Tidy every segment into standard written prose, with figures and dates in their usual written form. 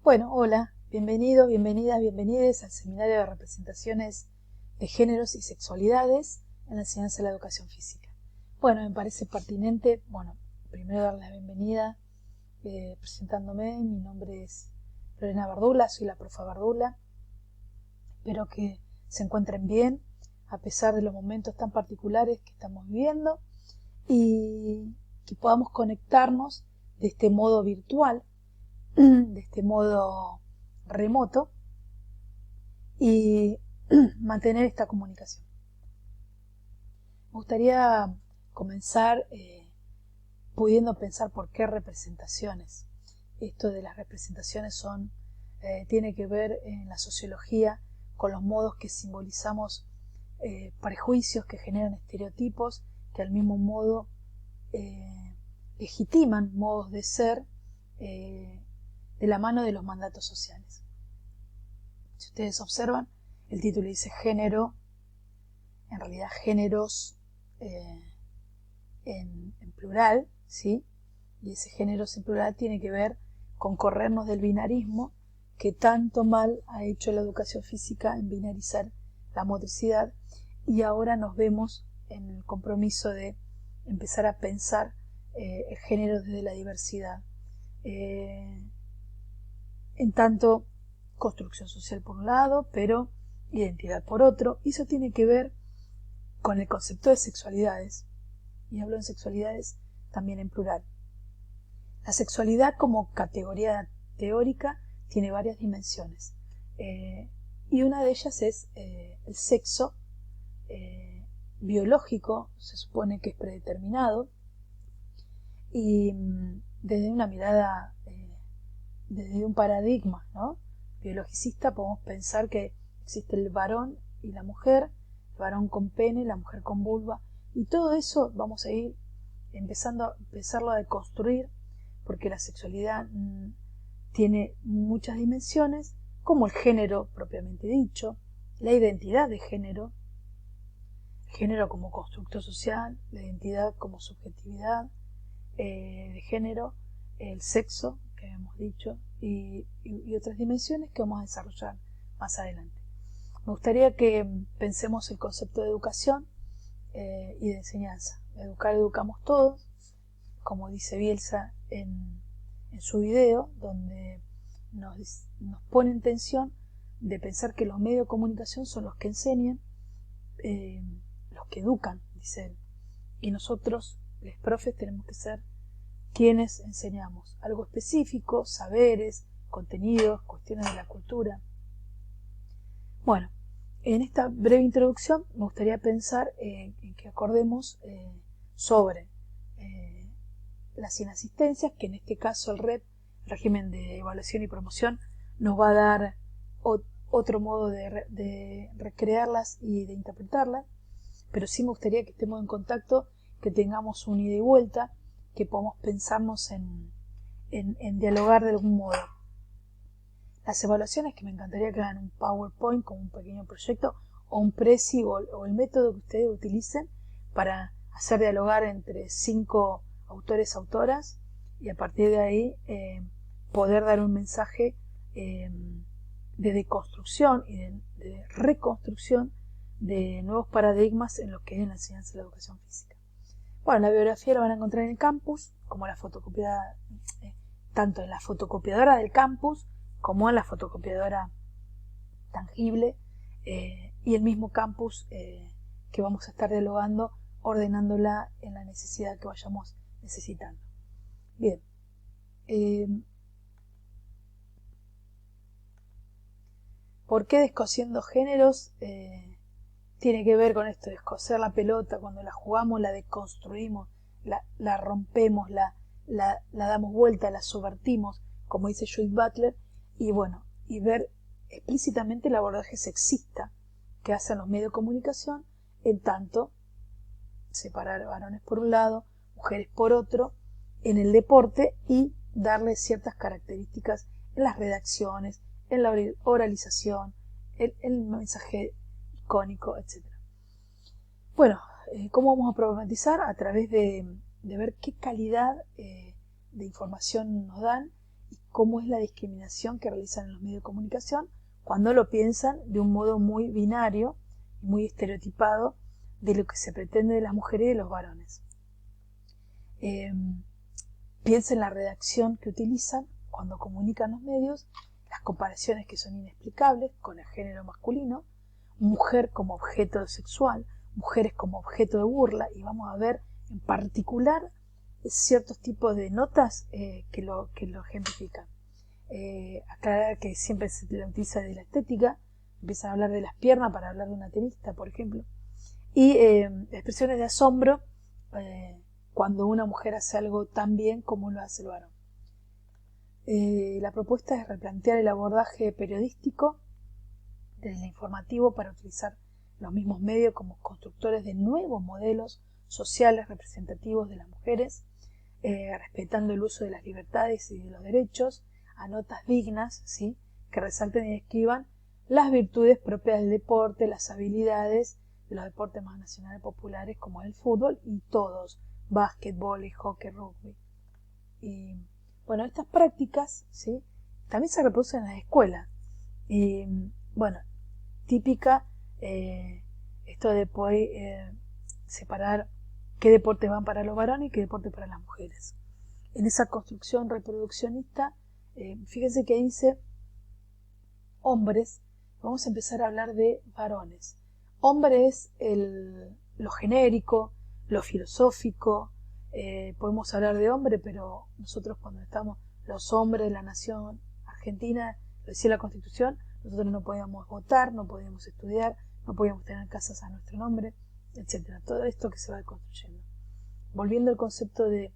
Bueno, hola, bienvenidos, bienvenidas, bienvenides al Seminario de Representaciones de Géneros y Sexualidades en la Enseñanza de la Educación Física. Bueno, me parece pertinente, primero darles la bienvenida presentándome. Mi nombre es Lorena Bardula, soy la profa Bardula. Espero que se encuentren bien a pesar de los momentos tan particulares que estamos viviendo y que podamos conectarnos de este modo virtual, de este modo remoto, y mantener esta comunicación. Me gustaría comenzar pudiendo pensar por qué representaciones. Esto de las representaciones tiene que ver en la sociología con los modos que simbolizamos prejuicios que generan estereotipos que al mismo modo legitiman modos de ser de la mano de los mandatos sociales. Si ustedes observan, el título dice género, en realidad géneros en plural, ¿sí? Y ese géneros en plural tiene que ver con corrernos del binarismo que tanto mal ha hecho la educación física en binarizar la motricidad, y ahora nos vemos en el compromiso de empezar a pensar el género desde la diversidad. En tanto construcción social por un lado, pero identidad por otro, y eso tiene que ver con el concepto de sexualidades, y hablo en sexualidades también en plural. La sexualidad como categoría teórica tiene varias dimensiones, y una de ellas es el sexo biológico, se supone que es predeterminado, y desde una mirada desde un paradigma, ¿no?, biologicista, podemos pensar que existe el varón y la mujer, el varón con pene, la mujer con vulva, y todo eso vamos a ir empezarlo a deconstruir, porque la sexualidad tiene muchas dimensiones, como el género propiamente dicho, la identidad de género, el género como constructo social, la identidad como subjetividad de género, el sexo, que hemos dicho, y otras dimensiones que vamos a desarrollar más adelante. Me gustaría que pensemos el concepto de educación y de enseñanza. Educamos todos, como dice Bielsa en su video, donde nos pone en tensión de pensar que los medios de comunicación son los que enseñan, los que educan, dice él, y nosotros, los profes, tenemos que ser quienes enseñamos algo específico, saberes, contenidos, cuestiones de la cultura. Bueno, en esta breve introducción me gustaría pensar en que acordemos sobre las inasistencias, que en este caso el REP, régimen de evaluación y promoción, nos va a dar otro modo de recrearlas y de interpretarlas, pero sí me gustaría que estemos en contacto, que tengamos un ida y vuelta, que podamos pensarnos en dialogar de algún modo. Las evaluaciones, que me encantaría que hagan un PowerPoint como un pequeño proyecto, o un Prezi, o el método que ustedes utilicen para hacer dialogar entre 5 autores, autoras, y a partir de ahí poder dar un mensaje de deconstrucción y de reconstrucción de nuevos paradigmas en lo que es la enseñanza de la educación física. Bueno, la bibliografía la van a encontrar en el campus, como la fotocopiada, tanto en la fotocopiadora del campus como en la fotocopiadora tangible, y el mismo campus que vamos a estar dialogando, ordenándola en la necesidad que vayamos necesitando. Bien. ¿Por qué descosiendo géneros? Tiene que ver con esto, descoser la pelota. Cuando la jugamos, la deconstruimos, la rompemos, la damos vuelta, la subvertimos, como dice Judith Butler, y ver explícitamente el abordaje sexista que hacen los medios de comunicación, en tanto separar varones por un lado, mujeres por otro, en el deporte, y darle ciertas características en las redacciones, en la oralización, el mensaje icónico, etc. Bueno, ¿cómo vamos a problematizar? A través de ver qué calidad de información nos dan y cómo es la discriminación que realizan en los medios de comunicación cuando lo piensan de un modo muy binario, muy estereotipado de lo que se pretende de las mujeres y de los varones. Piensa en la redacción que utilizan cuando comunican los medios, las comparaciones que son inexplicables con el género masculino, mujer como objeto sexual, mujeres como objeto de burla, y vamos a ver en particular ciertos tipos de notas que lo ejemplifican. Aclarar que siempre se la utiliza de la estética, empiezan a hablar de las piernas para hablar de una tenista, por ejemplo, y expresiones de asombro cuando una mujer hace algo tan bien como lo hace el varón. La propuesta es replantear el abordaje periodístico desde el informativo para utilizar los mismos medios como constructores de nuevos modelos sociales representativos de las mujeres, respetando el uso de las libertades y de los derechos, a notas dignas, ¿sí?, que resalten y describan las virtudes propias del deporte, las habilidades de los deportes más nacionales populares como el fútbol y todos, básquetbol y hockey, rugby. Y bueno, estas prácticas, ¿sí?, también se reproducen en las escuelas. Y bueno, típica esto de poder separar qué deportes van para los varones y qué deportes para las mujeres. En esa construcción reproduccionista, fíjense que dice hombres, vamos a empezar a hablar de varones. Hombre es lo genérico, lo filosófico, podemos hablar de hombre, pero nosotros cuando estamos los hombres de la nación argentina, lo decía la Constitución, nosotros no podíamos votar, no podíamos estudiar, no podíamos tener casas a nuestro nombre, etcétera. Todo esto que se va construyendo. Volviendo al concepto de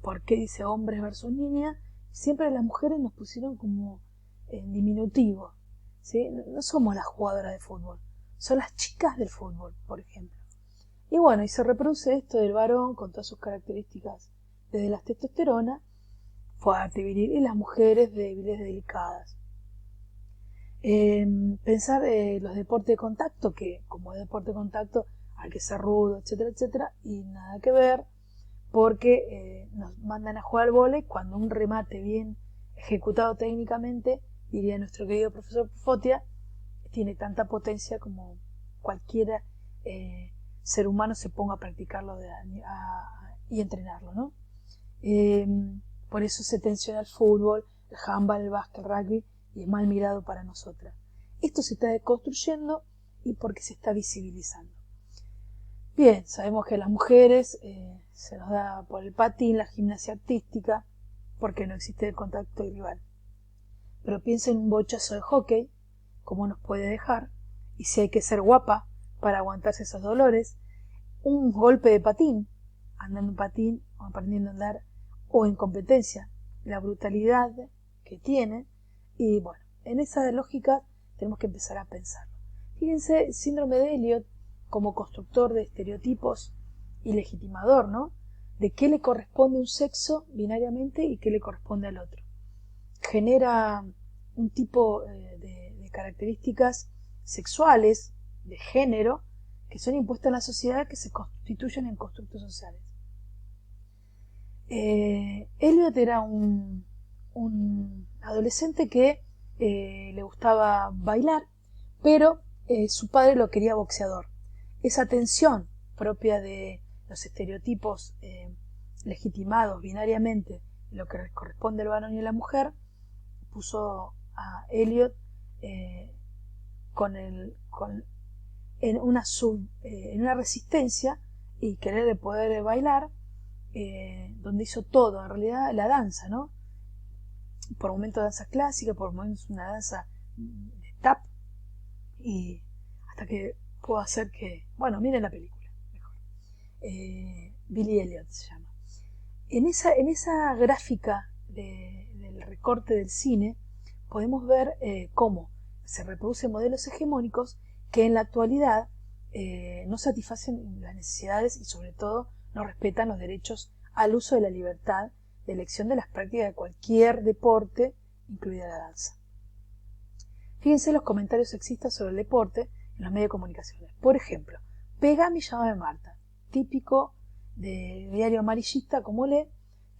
por qué dice hombres versus niñas, siempre las mujeres nos pusieron como en diminutivo, ¿sí? No somos las jugadoras de fútbol, son las chicas del fútbol, por ejemplo. Y bueno, y se reproduce esto del varón con todas sus características, desde la testosterona, fuerte, viril, y las mujeres débiles, delicadas. Pensar los deportes de contacto, que como es deporte de contacto hay que ser rudo, etcétera, etcétera, y nada que ver, porque nos mandan a jugar al vóley cuando un remate bien ejecutado técnicamente, diría nuestro querido profesor Fotia, tiene tanta potencia como cualquiera ser humano se ponga a practicarlo y entrenarlo, ¿no? Por eso se tensiona el fútbol, el handball, el básquet, el rugby, y es mal mirado para nosotras. Esto se está deconstruyendo y porque se está visibilizando. Bien, sabemos que a las mujeres se nos da por el patín, la gimnasia artística, porque no existe el contacto rival. Pero piensa en un bochazo de hockey, cómo nos puede dejar, y si hay que ser guapa para aguantarse esos dolores, un golpe de patín, andando en patín o aprendiendo a andar, o en competencia, la brutalidad que tiene, y bueno, en esa lógica tenemos que empezar a pensarlo. Fíjense, síndrome de Elliot como constructor de estereotipos y legitimador, ¿no?, de qué le corresponde a un sexo binariamente y qué le corresponde al otro. Genera un tipo de características sexuales, de género, que son impuestas en la sociedad, que se constituyen en constructos sociales. Elliot era un adolescente que le gustaba bailar, pero su padre lo quería boxeador. Esa tensión propia de los estereotipos legitimados binariamente, lo que corresponde al varón y a la mujer, puso a Elliot en una resistencia y querer de poder bailar, donde hizo todo, en realidad la danza, ¿no? Por momentos danza clásica, por momentos una danza de tap, y hasta que puedo hacer que, bueno, miren la película mejor. Billy Elliot se llama. En esa gráfica del recorte del cine podemos ver cómo se reproducen modelos hegemónicos que en la actualidad no satisfacen las necesidades y sobre todo no respetan los derechos al uso de la libertad de elección de las prácticas de cualquier deporte, incluida la danza. Fíjense los comentarios sexistas sobre el deporte en los medios de comunicación. Por ejemplo, Pegame y llámame Marta, típico de diario amarillista como lee,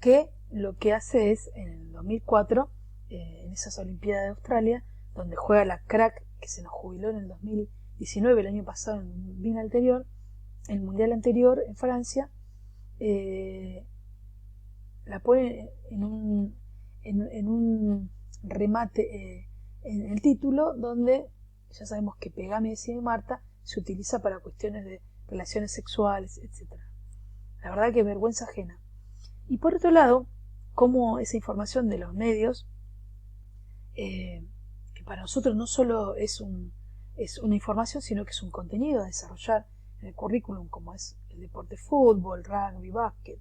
que lo que hace es, en el 2004, en esas Olimpiadas de Australia, donde juega la crack que se nos jubiló en el 2019, el año pasado, en el mundial anterior en Francia, la pone en un remate en el título, donde ya sabemos que Pegame, decía Marta, se utiliza para cuestiones de relaciones sexuales, etc. La verdad que vergüenza ajena. Y por otro lado, como esa información de los medios, que para nosotros no solo es una información, sino que es un contenido a desarrollar en el currículum, como es el deporte fútbol, rugby, básquet,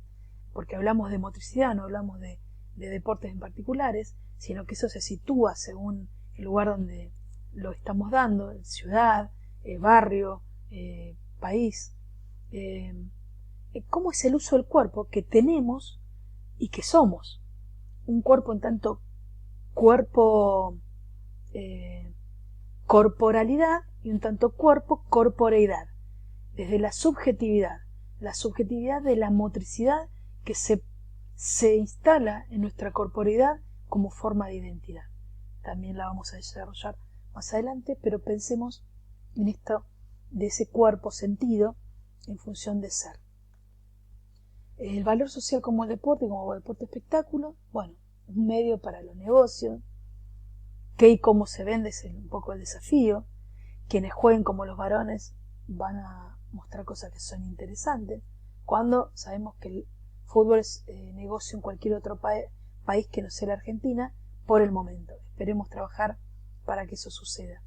porque hablamos de motricidad, no hablamos de deportes en particulares, sino que eso se sitúa según el lugar donde lo estamos dando, ciudad, barrio, país, cómo es el uso del cuerpo que tenemos y que somos. Un cuerpo en tanto cuerpo corporalidad y un tanto cuerpo corporeidad, desde la subjetividad de la motricidad que se instala en nuestra corporeidad como forma de identidad. También la vamos a desarrollar más adelante, pero pensemos en esto de ese cuerpo sentido en función de ser. El valor social como deporte espectáculo, bueno, un medio para los negocios, qué y cómo se vende es un poco el desafío. Quienes jueguen como los varones van a mostrar cosas que son interesantes, cuando sabemos que el fútbol es negocio en cualquier otro país que no sea la Argentina por el momento. Esperemos trabajar para que eso suceda.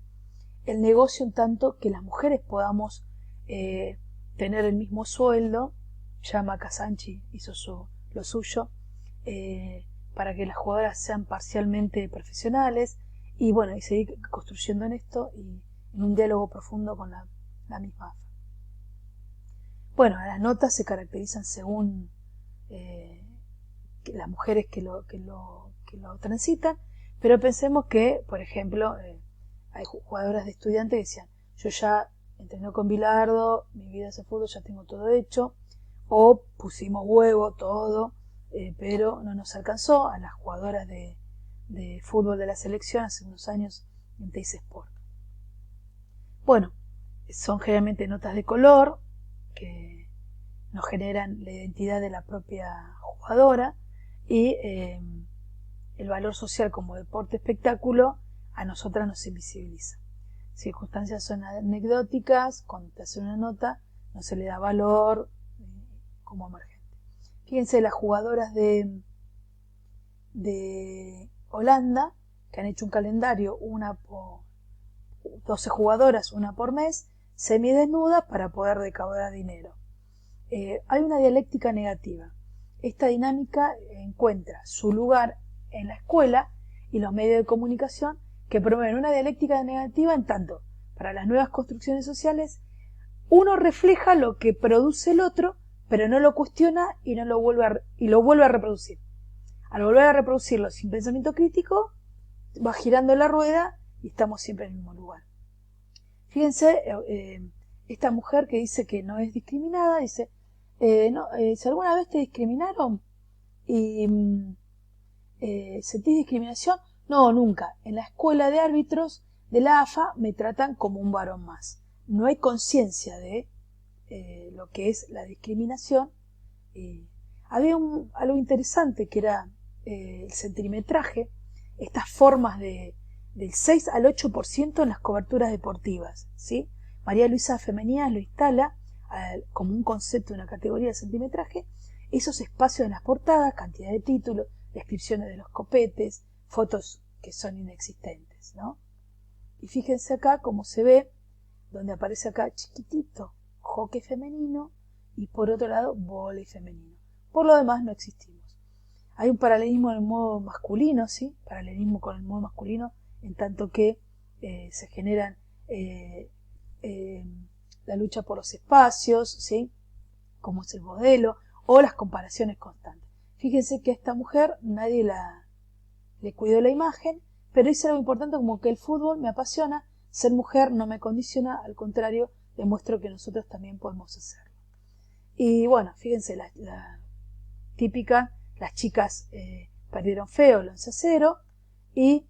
El negocio en tanto que las mujeres podamos tener el mismo sueldo, ya Maca Sanchi hizo lo suyo, para que las jugadoras sean parcialmente profesionales y bueno, y seguir construyendo en esto y en un diálogo profundo con la misma AFA. Bueno, las notas se caracterizan según las mujeres que lo transitan, pero pensemos que, por ejemplo, hay jugadoras de Estudiantes que decían, yo ya entreno con Bilardo, mi vida es el fútbol, ya tengo todo hecho, o pusimos huevo, todo, pero no nos alcanzó. A las jugadoras de fútbol de la selección hace unos años en Teis Sport. Bueno, son generalmente notas de color que nos generan la identidad de la propia jugadora y el valor social como deporte espectáculo a nosotras nos invisibiliza. Circunstancias son anecdóticas, cuando te hace una nota no se le da valor como emergente. Fíjense las jugadoras de Holanda, que han hecho un calendario, 12 jugadoras, una por mes, semidesnudas para poder recaudar dinero. Hay una dialéctica negativa. Esta dinámica encuentra su lugar en la escuela y los medios de comunicación que promueven una dialéctica negativa en tanto, para las nuevas construcciones sociales, uno refleja lo que produce el otro, pero no lo cuestiona y lo vuelve a reproducir. Al volver a reproducirlo sin pensamiento crítico, va girando la rueda y estamos siempre en el mismo lugar. Fíjense, esta mujer que dice que no es discriminada, dice, si alguna vez te discriminaron y sentís discriminación, no, nunca. En la escuela de árbitros de la AFA me tratan como un varón más. No hay conciencia de lo que es la discriminación. Había algo interesante que era el centimetraje, estas formas del 6 al 8% en las coberturas deportivas, ¿sí? María Luisa Femenías lo instala como un concepto, una categoría de centimetraje, esos espacios en las portadas, cantidad de títulos, descripciones de los copetes, fotos que son inexistentes, ¿no? Y fíjense acá cómo se ve, donde aparece acá chiquitito, hockey femenino, y por otro lado, vóley femenino. Por lo demás no existimos. Hay un paralelismo en el modo masculino, ¿sí? Paralelismo con el modo masculino, en tanto que se generan la lucha por los espacios, ¿sí? Como es el modelo, o las comparaciones constantes. Fíjense que a esta mujer nadie le cuidó la imagen, pero dice algo importante como que el fútbol me apasiona, ser mujer no me condiciona, al contrario, demuestro que nosotros también podemos hacerlo. Y bueno, fíjense, la típica, las chicas perdieron feo el 11-0, y